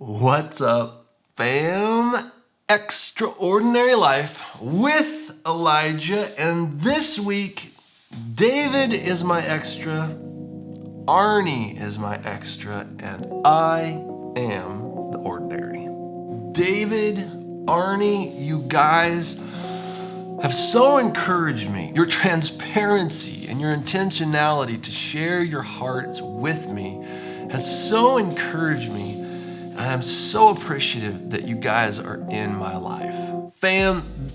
What's up, fam? Extraordinary Life with Elijah, and this week, David is my extra, Arnie is my extra, and I am the ordinary. David, Arnie, you guys have so encouraged me. Your transparency and your intentionality to share your hearts with me has so encouraged me. And I'm so appreciative that you guys are in my life. Fam,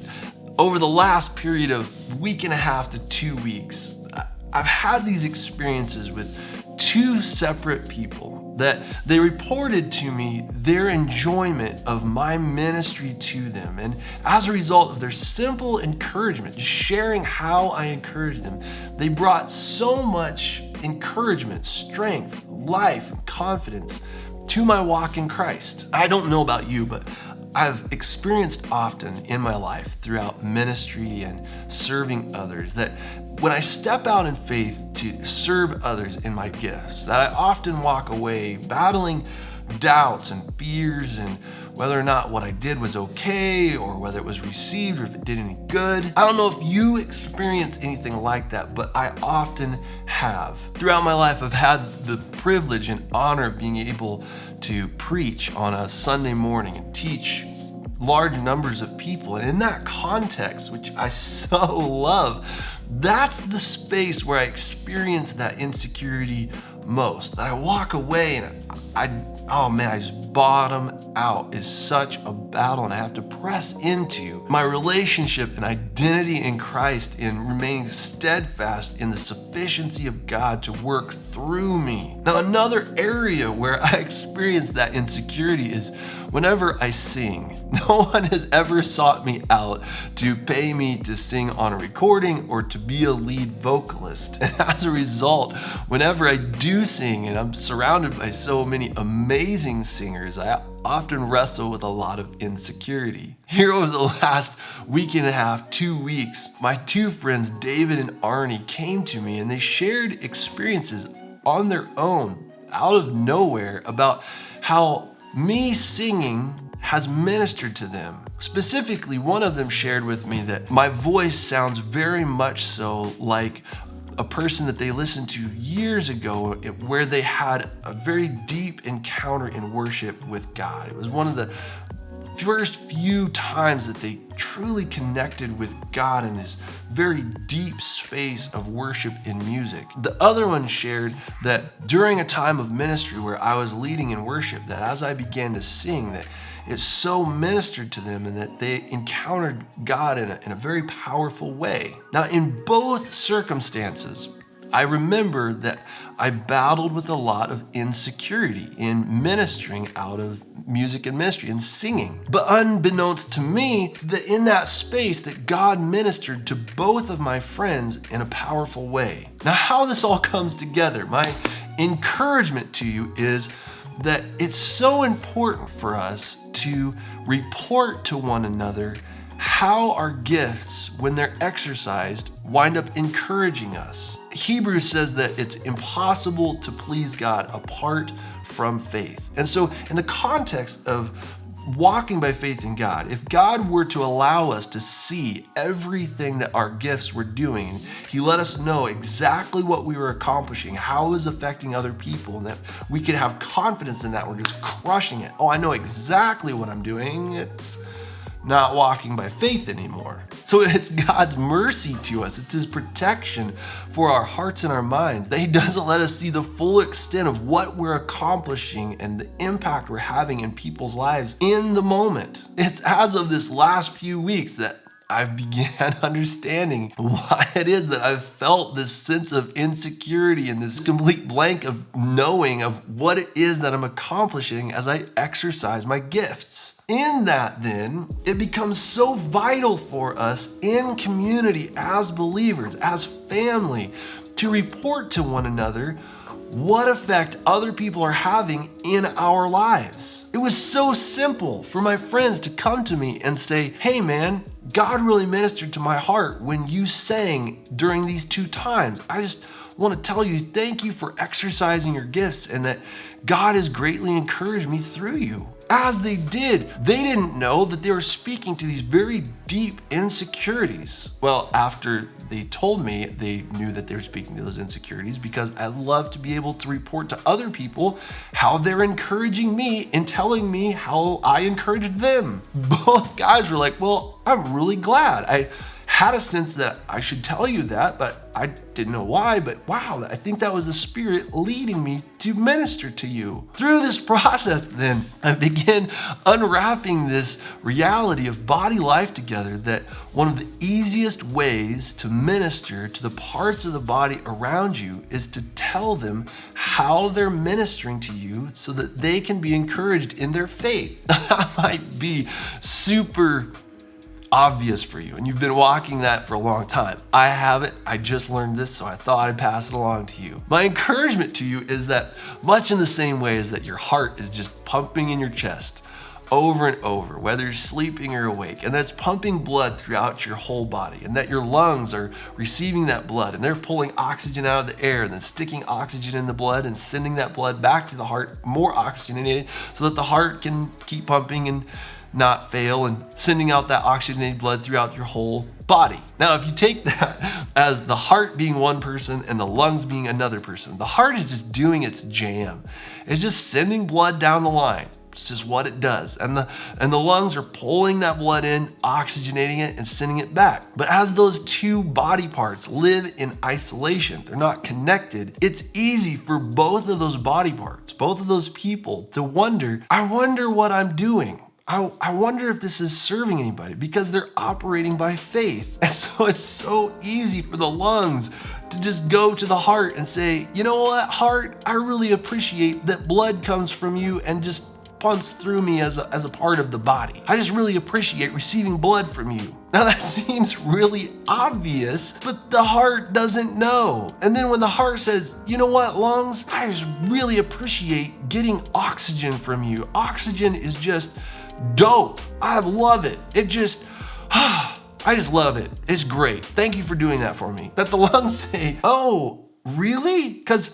over the last period of week and a half to 2 weeks, I've had these experiences with two separate people that they reported to me their enjoyment of my ministry to them. And as a result of their simple encouragement, just sharing how I encourage them, they brought so much encouragement, strength, life, and confidence to my walk in Christ. I don't know about you, but I've experienced often in my life throughout ministry and serving others that when I step out in faith to serve others in my gifts, that I often walk away battling doubts and fears and whether or not what I did was okay or whether it was received or if it did any good. I don't know if you experience anything like that, but I often have. Throughout my life, I've had the privilege and honor of being able to preach on a Sunday morning and teach large numbers of people. And in that context, which I so love, that's the space where I experience that insecurity most. That I walk away and I just bottom out. Is such a battle, and I have to press into my relationship and identity in Christ in remaining steadfast in the sufficiency of God to work through me. Now, another area where I experience that insecurity is whenever I sing. No one has ever sought me out to pay me to sing on a recording or to be a lead vocalist. And as a result, whenever I do sing and I'm surrounded by so many amazing singers, I often wrestle with a lot of insecurity. Here over the last week and a half, 2 weeks, my two friends, David and Arnie, came to me and they shared experiences on their own, out of nowhere, about how me singing has ministered to them. Specifically, one of them shared with me that my voice sounds very much so like a person that they listened to years ago where they had a very deep encounter in worship with God. It was one of the first few times that they truly connected with God in this very deep space of worship in music. The other one shared that during a time of ministry where I was leading in worship, that as I began to sing, that it so ministered to them and that they encountered God in a very powerful way. Now, in both circumstances, I remember that I battled with a lot of insecurity in ministering out of music and ministry and singing. But unbeknownst to me, that in that space that God ministered to both of my friends in a powerful way. Now, how this all comes together, my encouragement to you is that it's so important for us to report to one another how our gifts, when they're exercised, wind up encouraging us. Hebrews says that it's impossible to please God apart from faith. And so in the context of walking by faith in God, if God were to allow us to see everything that our gifts were doing, He let us know exactly what we were accomplishing, how it was affecting other people, and that we could have confidence in that we're just crushing it. Oh, I know exactly what I'm doing. It's not walking by faith anymore. So it's God's mercy to us. It's His protection for our hearts and our minds that He doesn't let us see the full extent of what we're accomplishing and the impact we're having in people's lives in the moment. It's as of this last few weeks that I've began understanding why it is that I've felt this sense of insecurity and this complete blank of knowing of what it is that I'm accomplishing as I exercise my gifts. In that, then, it becomes so vital for us in community as believers, as family, to report to one another what effect other people are having in our lives. It was so simple for my friends to come to me and say, hey man, God really ministered to my heart when you sang during these 2 times. I just want to tell you thank you for exercising your gifts and that God has greatly encouraged me through you. As they did, they didn't know that they were speaking to these very deep insecurities. Well, after they told me, they knew that they were speaking to those insecurities because I love to be able to report to other people how they're encouraging me and telling me how I encouraged them. Both guys were like, well, I'm really glad. I had a sense that I should tell you that, but I didn't know why. But wow, I think that was the Spirit leading me to minister to you. Through this process, then, I began unwrapping this reality of body life together, that one of the easiest ways to minister to the parts of the body around you is to tell them how they're ministering to you so that they can be encouraged in their faith. That might be super obvious for you, and you've been walking that for a long time. I haven't. I just learned this, so I thought I'd pass it along to you. My encouragement to you is that much in the same way as that your heart is just pumping in your chest over and over, whether you're sleeping or awake, and that's pumping blood throughout your whole body, and that your lungs are receiving that blood, and they're pulling oxygen out of the air and then sticking oxygen in the blood and sending that blood back to the heart, more oxygenated, so that the heart can keep pumping and not fail and sending out that oxygenated blood throughout your whole body. Now, if you take that as the heart being one person and the lungs being another person, the heart is just doing its jam. It's just sending blood down the line. It's just what it does. And the lungs are pulling that blood in, oxygenating it, and sending it back. But as those two body parts live in isolation, they're not connected, it's easy for both of those body parts, both of those people to wonder, I wonder what I'm doing. I wonder if this is serving anybody, because they're operating by faith. And so it's so easy for the lungs to just go to the heart and say, you know what, heart, I really appreciate that blood comes from you and just pumps through me as a part of the body. I just really appreciate receiving blood from you. Now that seems really obvious, but the heart doesn't know. And then when the heart says, you know what, lungs, I just really appreciate getting oxygen from you. Oxygen is just dope. I love it. It just, I just love it. It's great. Thank you for doing that for me. That the lungs say, oh, really? Because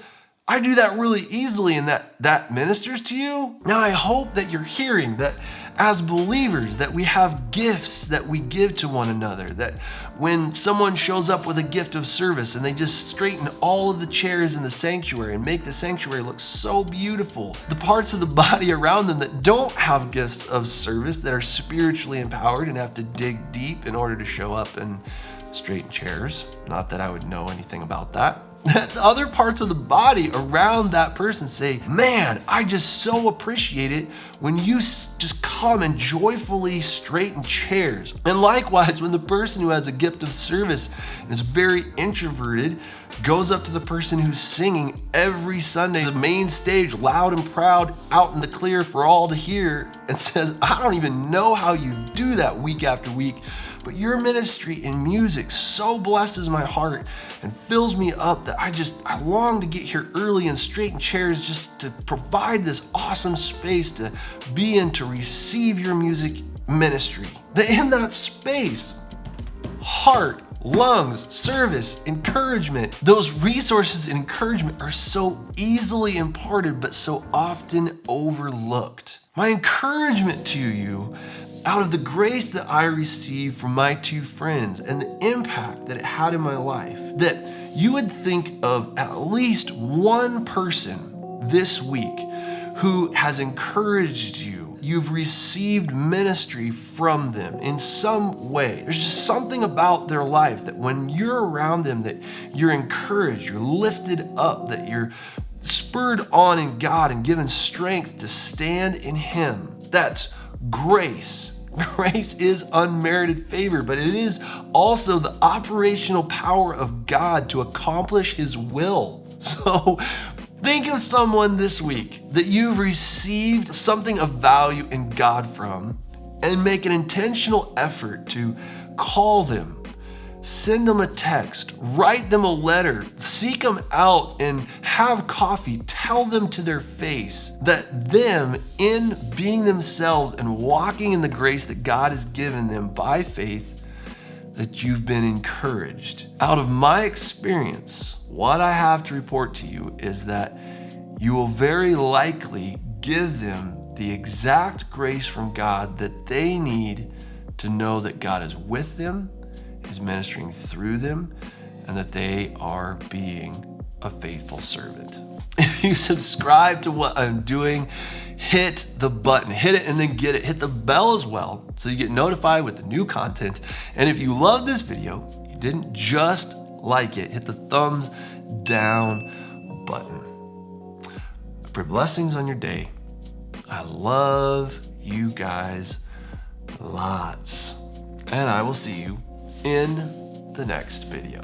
I do that really easily and that ministers to you. Now I hope that you're hearing that as believers, that we have gifts that we give to one another, that when someone shows up with a gift of service and they just straighten all of the chairs in the sanctuary and make the sanctuary look so beautiful, the parts of the body around them that don't have gifts of service, that are spiritually empowered and have to dig deep in order to show up and straighten chairs, not that I would know anything about that, that the other parts of the body around that person say, man, I just so appreciate it when you just come and joyfully straighten chairs. And likewise, when the person who has a gift of service and is very introverted goes up to the person who's singing every Sunday, the main stage, loud and proud, out in the clear for all to hear, and says, I don't even know how you do that week after week, but your ministry in music so blesses my heart and fills me up that I long to get here early and straighten chairs just to provide this awesome space to be in, to receive your music ministry. That in that space, heart, lungs, service, encouragement, those resources and encouragement are so easily imparted but so often overlooked. My encouragement to you, out of the grace that I received from my two friends and the impact that it had in my life, that you would think of at least one person this week who has encouraged you. You've received ministry from them in some way. There's just something about their life that when you're around them, that you're encouraged, you're lifted up, that you're spurred on in God and given strength to stand in Him. That's grace. Grace is unmerited favor, but it is also the operational power of God to accomplish His will. So think of someone this week that you've received something of value in God from, and make an intentional effort to call them, send them a text, write them a letter, seek them out and have coffee, tell them to their face that them, in being themselves and walking in the grace that God has given them by faith, that you've been encouraged. Out of my experience, what I have to report to you is that you will very likely give them the exact grace from God that they need to know that God is with them, is ministering through them, and that they are being a faithful servant. If you subscribe to what I'm doing, hit the button, hit it and then get it. Hit the bell as well so you get notified with the new content. And if you love this video, you didn't just like it, hit the thumbs down button. I pray blessings on your day. I love you guys lots. And I will see you in the next video.